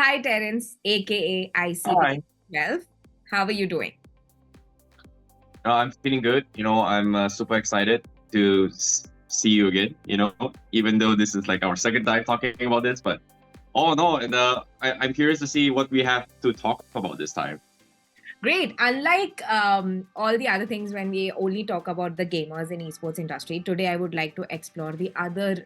Hi, Terence, aka Hi. ICB12. How are you doing? I'm feeling good. I'm super excited to see you again. Even though this is like our second time talking about this, but oh no, and I'm curious to see what we have to talk about this time. Great. Unlike all the other things when we only talk about the gamers in esports industry, today I would like to explore the other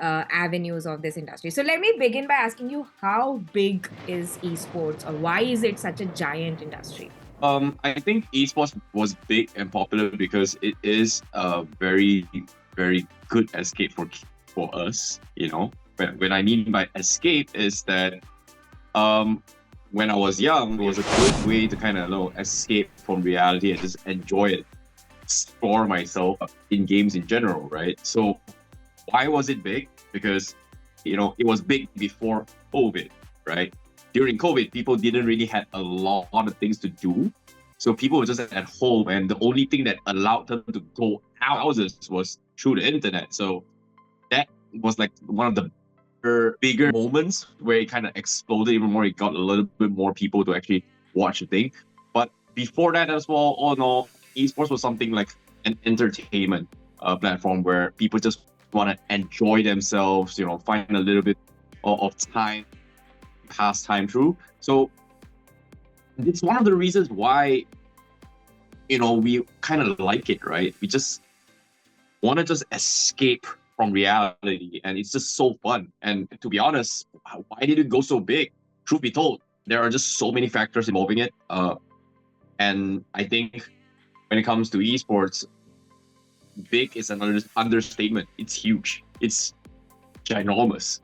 avenues of this industry. So let me begin by asking you, how big is esports, or why is it such a giant industry? I think esports was big and popular because it is a very, very good escape for us. When I mean by escape is that um when I was young, it was a good way to kind of escape from reality and just enjoy it, explore myself in games in general, right? So why was it big? Because it was big before COVID, right? During COVID, people didn't really have a lot of things to do, so people were just at home, and the only thing that allowed them to go out houses was through the internet. So that was like one of the bigger moments where it kind of exploded even more. It got a little bit more people to actually watch the thing. But before that as well, oh no, esports was something like an entertainment platform where people just want to enjoy themselves, find a little bit of time, pass time through. So it's one of the reasons why, we kind of like it, right? We just want to just escape from reality, and it's just so fun. And to be honest, why did it go so big? Truth be told, there are just so many factors involving it, and I think when it comes to esports, big is an understatement. It's huge, it's ginormous.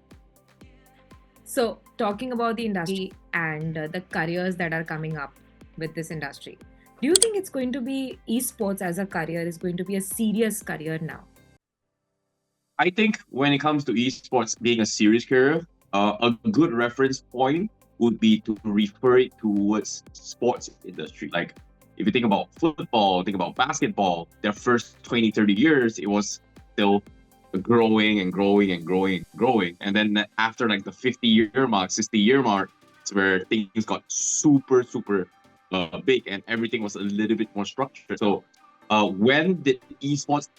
So, talking about the industry and the careers that are coming up with this industry, do you think it's going to be esports as a career is going to be a serious career now? I think when it comes to esports being a serious career, a good reference point would be to refer it towards sports industry. Like if you think about football, think about basketball, their first 20, 30 years, it was still growing and growing and growing and growing. And then after like the 50-year mark, 60-year mark, it's where things got super, super big and everything was a little bit more structured. So when did esports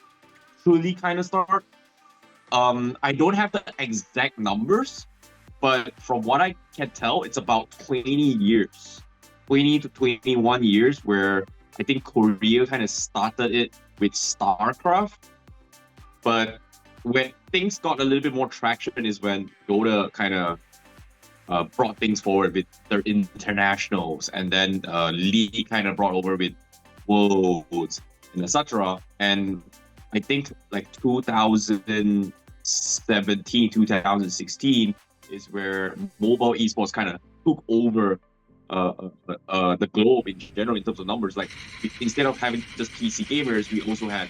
truly kind of start? I don't have the exact numbers, but from what I can tell, it's about 20 years, 20 to 21 years, where I think Korea kind of started it with StarCraft. But when things got a little bit more traction is when Dota kind of brought things forward with their internationals, and then League kind of brought over with Worlds and etc. And I think like 2017, 2016 is where mobile esports kind of took over the globe in general in terms of numbers. Like instead of having just PC gamers, we also had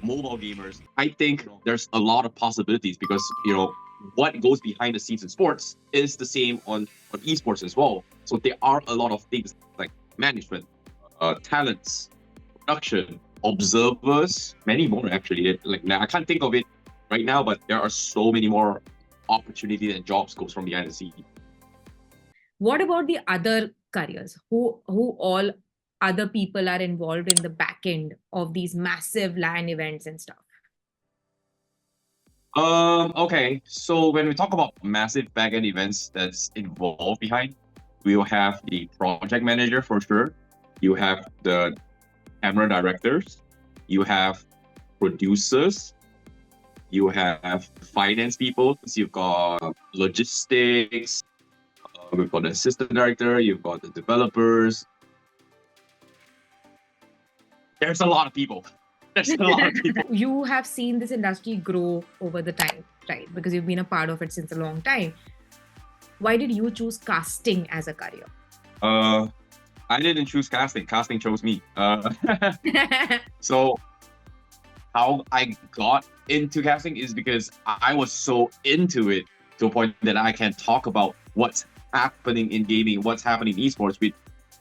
mobile gamers. I think there's a lot of possibilities because what goes behind the scenes in sports is the same on esports as well. So there are a lot of things like management, talents, production, observers, many more actually. Like now, I can't think of it right now, but there are so many more opportunities and jobs goes from behind the scene. What about the other careers? Who all other people are involved in the back end of these massive LAN events and stuff? Okay. So when we talk about massive backend events that's involved behind, we will have the project manager for sure. You have the camera directors. You have producers. You have finance people. So you've got logistics. We've got the assistant director. You've got the developers. There's a lot of people. There's a lot of people. You have seen this industry grow over the time, right? Because you've been a part of it since a long time. Why did you choose casting as a career? I didn't choose casting. Casting chose me. So how I got into casting is because I was so into it to a point that I can talk about what's happening in gaming, what's happening in esports with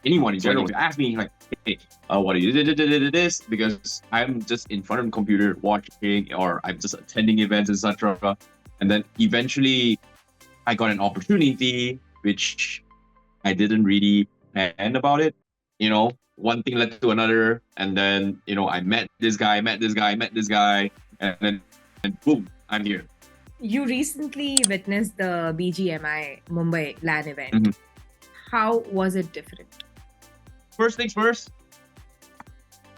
anyone in general. You ask me like, hey, what do you do this? Because I'm just in front of the computer watching, or I'm just attending events, etc. And then eventually I got an opportunity which I didn't really plan about it. One thing led to another, and then I met this guy, met this guy, met this guy, and then boom, I'm here. You recently witnessed the BGMI Mumbai LAN event. Mhm. How was it different? First things first,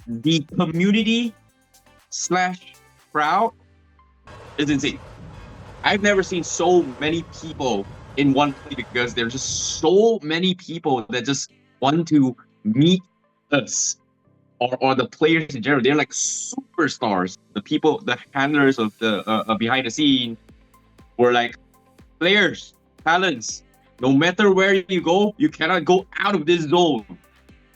the community / crowd is insane. I've never seen so many people in one place because there's just so many people that just want to meet us or the players in general. They're like superstars. The people, the handlers of the behind the scene were like players, talents. No matter where you go, you cannot go out of this zone.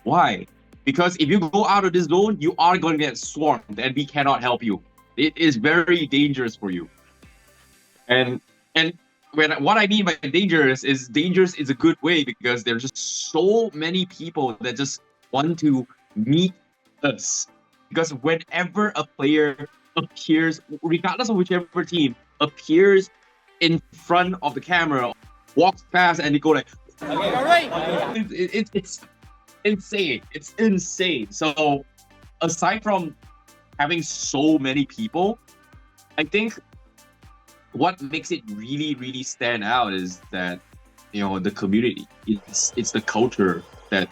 Why? Because if you go out of this zone, you are going to get swarmed and we cannot help you. It is very dangerous for you. And what I mean by dangerous is a good way because there's just so many people that just want to meet us. Because whenever a player appears, regardless of whichever team, appears in front of the camera, walks past and they go like, okay, all right. It's insane. It's insane. So aside from having so many people, I think what makes it really, really stand out is that the community. It's the culture that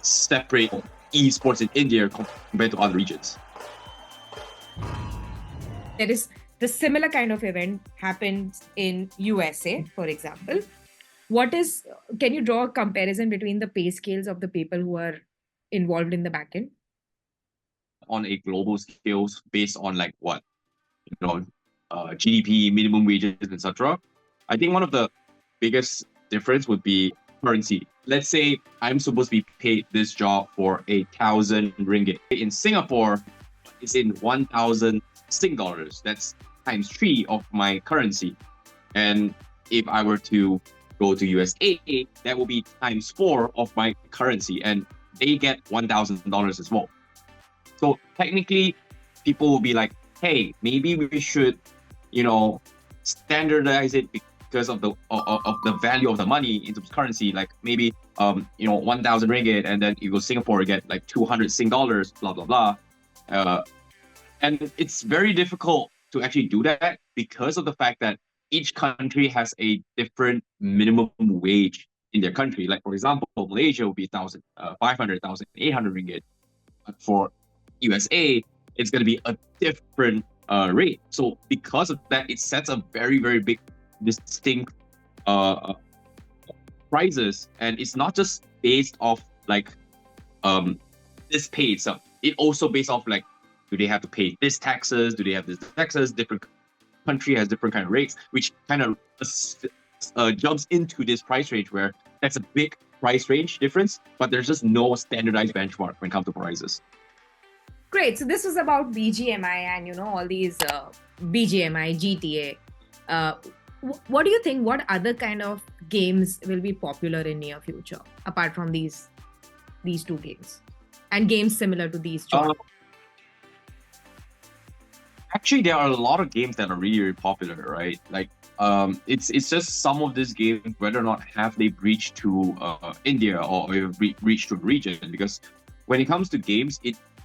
separate esports in India compared to other regions. There is the similar kind of event happens in USA, for example. Can you draw a comparison between the pay scales of the people who are involved in the backend? On a global scales based on like what? GDP, minimum wages, etc. I think one of the biggest difference would be currency. Let's say I'm supposed to be paid this job for 1,000 ringgit. In Singapore, it's in 1,000 Sing dollars. That's times 3 of my currency. And if I were to go to USA, that will be times 4 of my currency. And they get $1,000 as well. So technically, people will be like, hey, maybe we should, standardize it because of the value of the money in terms of currency. Like maybe 1,000 ringgit, and then you go Singapore, you get like 200 Sing dollars, blah blah blah. And it's very difficult to actually do that because of the fact that each country has a different minimum wage in their country. Like for example, Malaysia will be 1,500, 1,800 ringgit. But for USA, it's going to be a different rate. So because of that, it sets a very, very big, distinct prices. And it's not just based off like this pay itself. It also based off like, do they have to pay this taxes? Do they have this taxes? Different country has different kind of rates, which kind of jumps into this price range where that's a big price range difference, but there's just no standardized benchmark when it comes to prices. Great. So this was about BGMI and all these BGMI, GTA. What do you think? What other kind of games will be popular in near future apart from these two games and games similar to these two? Actually, there are a lot of games that are really, really popular, right? Like, it's just some of these games, whether or not have they reached to India or reached to the region. Because when it comes to games,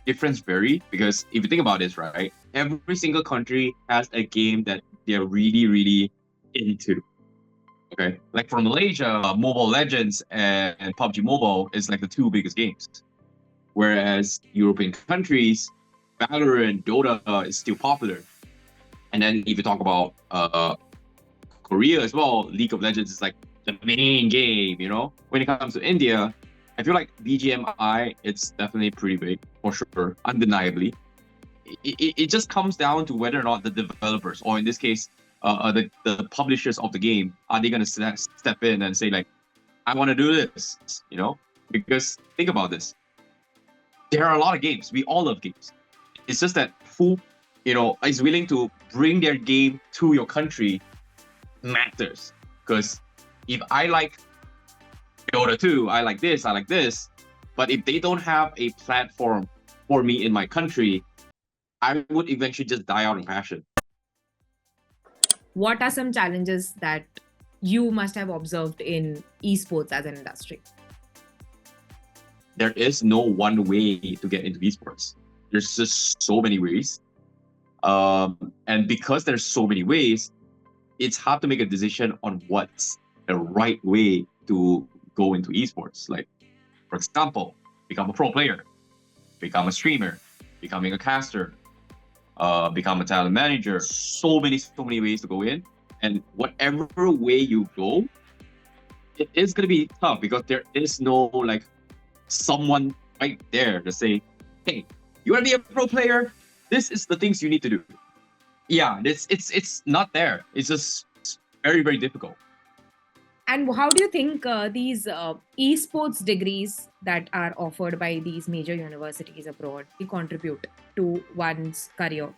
difference vary. Because if you think about this, right, every single country has a game that they're really, really into. Okay, like for Malaysia, Mobile Legends and PUBG Mobile is like the two biggest games. Whereas European countries, Valorant, Dota is still popular. And then if you talk about Korea as well, League of Legends is like the main game, When it comes to India, I feel like BGMI, it's definitely pretty big, for sure, undeniably. It just comes down to whether or not the developers, or in this case, the publishers of the game, are they going to step in and say like, I want to do this, Because think about this. There are a lot of games. We all love games. It's just that who, is willing to bring their game to your country matters. Because if I like Dota 2, I like this, but if they don't have a platform for me in my country, I would eventually just die out in passion. What are some challenges that you must have observed in esports as an industry? There is no one way to get into esports. There's just so many ways. And because there's so many ways, it's hard to make a decision on what's the right way to go into esports. Like, for example, become a pro player, become a streamer, becoming a caster, become a talent manager. So many ways to go in. And whatever way you go, it is going to be tough because there is no like someone right there to say, hey, you want to be a pro player? This is the things you need to do. Yeah, it's not there. It's just very, very difficult. And how do you think these esports degrees that are offered by these major universities abroad contribute to one's career?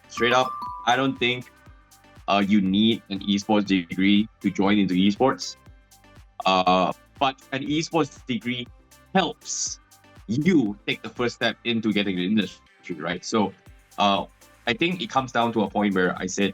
Straight up, I don't think you need an esports degree to join into esports. But an esports degree helps you take the first step into getting the industry, right? So I think it comes down to a point where I said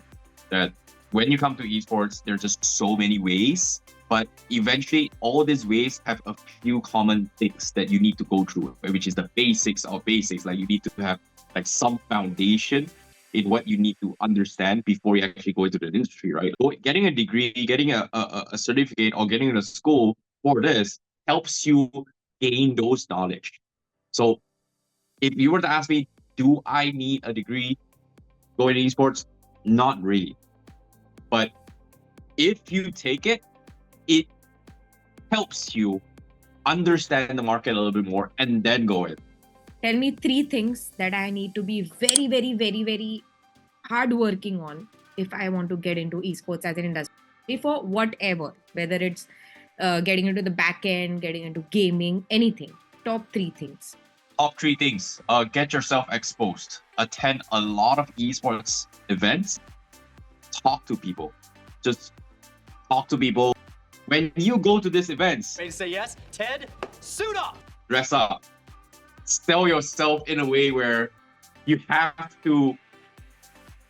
that when you come to esports, there's just so many ways, but eventually all these ways have a few common things that you need to go through, which is the basics of basics. Like you need to have like some foundation in what you need to understand before you actually go into the industry, right? So getting a degree, getting a certificate, or getting in a school for this helps you gain those knowledge. So if you were to ask me, do I need a degree going to esports? Not really. But if you take it, it helps you understand the market a little bit more and then go in. Tell me 3 things that I need to be very, very, very, very hard working on if I want to get into esports as an industry for whatever, whether it's getting into the back end, getting into gaming, anything. Top 3 things. Top 3 things. Get yourself exposed. Attend a lot of esports events. Talk to people. Just talk to people. When you go to these events, ready to say yes? Ted, suit up! Dress up. Sell yourself in a way where you have to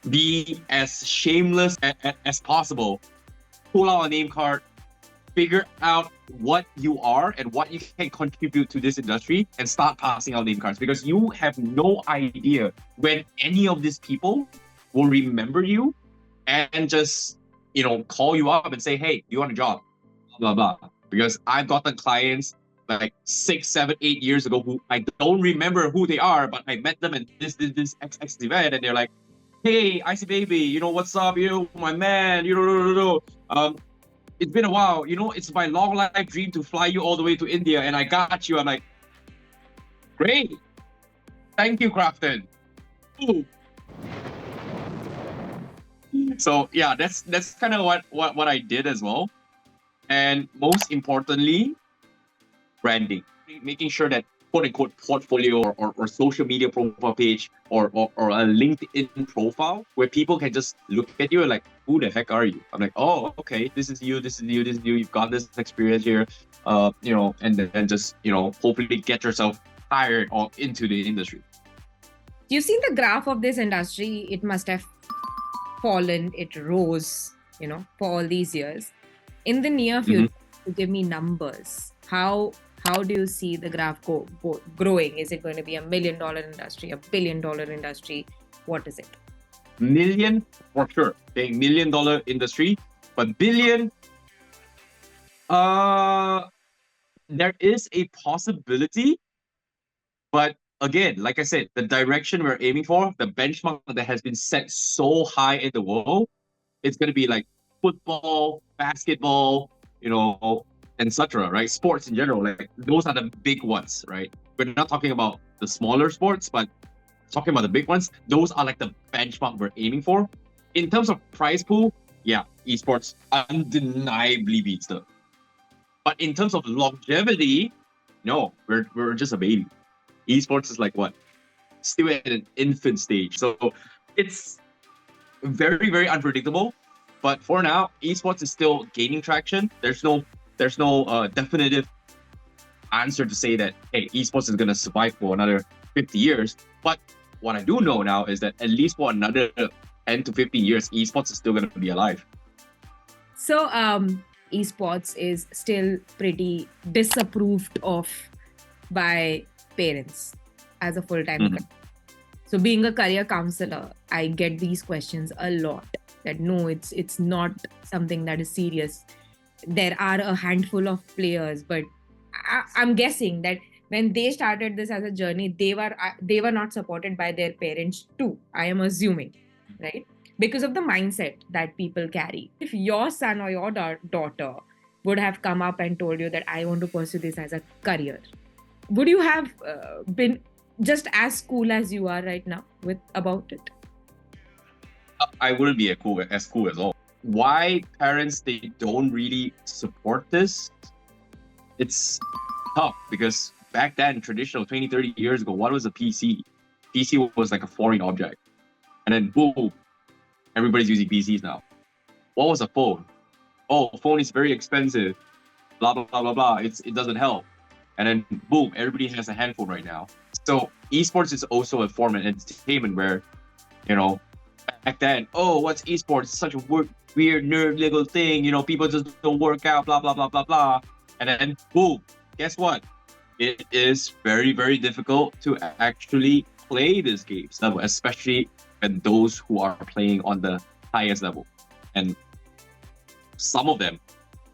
be as shameless as possible. Pull out a name card, figure out what you are and what you can contribute to this industry, and start passing out name cards, because you have no idea when any of these people will remember you and just, call you up and say, hey, you want a job? Blah, blah, blah. Because I've gotten clients like 6, 7, 8 years ago who I don't remember who they are, but I met them in this X event, and they're like, hey, Icy Baby, what's up? My man, it's been a while. It's my long life dream to fly you all the way to India, and I got you. I'm like, great. Thank you, Crafton. Ooh. So yeah, that's kind of what I did as well. And most importantly, branding. Making sure that quote unquote portfolio or social media profile page or a LinkedIn profile where people can just look at you and like, who the heck are you? I'm like, oh, okay, this is you, you've got this experience here, and then just, hopefully get yourself hired or into the industry. You've seen the graph of this industry. It must have fallen, it rose, for all these years. In the near future, to give me numbers, how do you see the graph growing? Is it going to be $1 million industry, $1 billion industry? What is it? Million for sure. Okay, $1 million industry, but billion, there is a possibility, but again, like I said, the direction we're aiming for, the benchmark that has been set so high in the world, it's going to be like football, basketball, etc., right? Sports in general, like those are the big ones, right? We're not talking about the smaller sports, but talking about the big ones. Those are like the benchmark we're aiming for. In terms of prize pool, yeah, esports undeniably beats them. But in terms of longevity, no, we're just a baby. Esports is like what? Still at an infant stage. So it's very, very unpredictable. But for now, esports is still gaining traction. There's no definitive answer to say that, hey, esports is going to survive for another 50 years. But what I do know now is that at least for another 10 to 15 years, esports is still going to be alive. So, esports is still pretty disapproved of by parents as a full-time Mhm. career. So, being a career counselor, I get these questions a lot. That no, it's not something that is serious. There are a handful of players, but I'm guessing that when they started this as a journey, they were not supported by their parents too. I am assuming, right? Because of the mindset that people carry. If your son or your daughter would have come up and told you that I want to pursue this as a career, would you have been just as cool as you are right now with about it? I wouldn't be as cool as all. Why parents they don't really support this? It's tough because back then, traditional 20, 30 years ago, what was a PC? PC was like a foreign object. And then boom, everybody's using PCs now. What was a phone? Oh, phone is very expensive. Blah blah blah blah blah. It doesn't help. And then boom, everybody has a handphone right now. So esports is also a form of entertainment where, you know, back then, oh, what's esports? It's such a weird nerd little thing. You know, people just don't work out. Blah blah blah blah blah. And then boom, guess what? It is very very difficult to actually play this games level, especially and those who are playing on the highest level. And some of them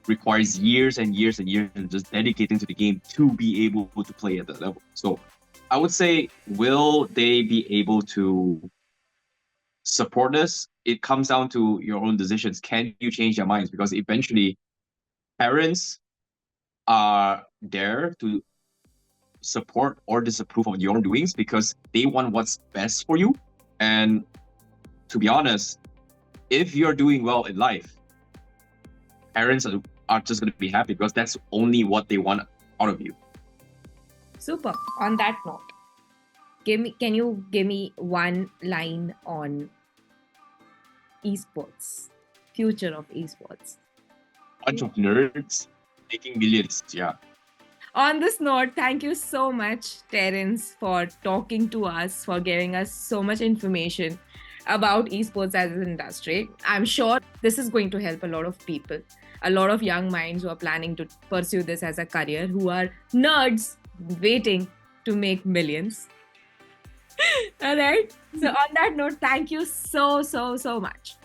requires years and years and years and just dedicating to the game to be able to play at that level. So I would say, will they be able to support us? It comes down to your own decisions. Can you change their minds? Because eventually parents are there to support or disapprove of your own doings because they want what's best for you. And to be honest, if you're doing well in life, parents are just going to be happy because that's only what they want out of you. Super. On that note, can you give me one line on esports, future of esports? Bunch of nerds making millions. Yeah. On this note, thank you so much, Terence, for talking to us, for giving us so much information about esports as an industry. I'm sure this is going to help a lot of people, a lot of young minds who are planning to pursue this as a career, who are nerds waiting to make millions. All right. So, on that note, thank you so much.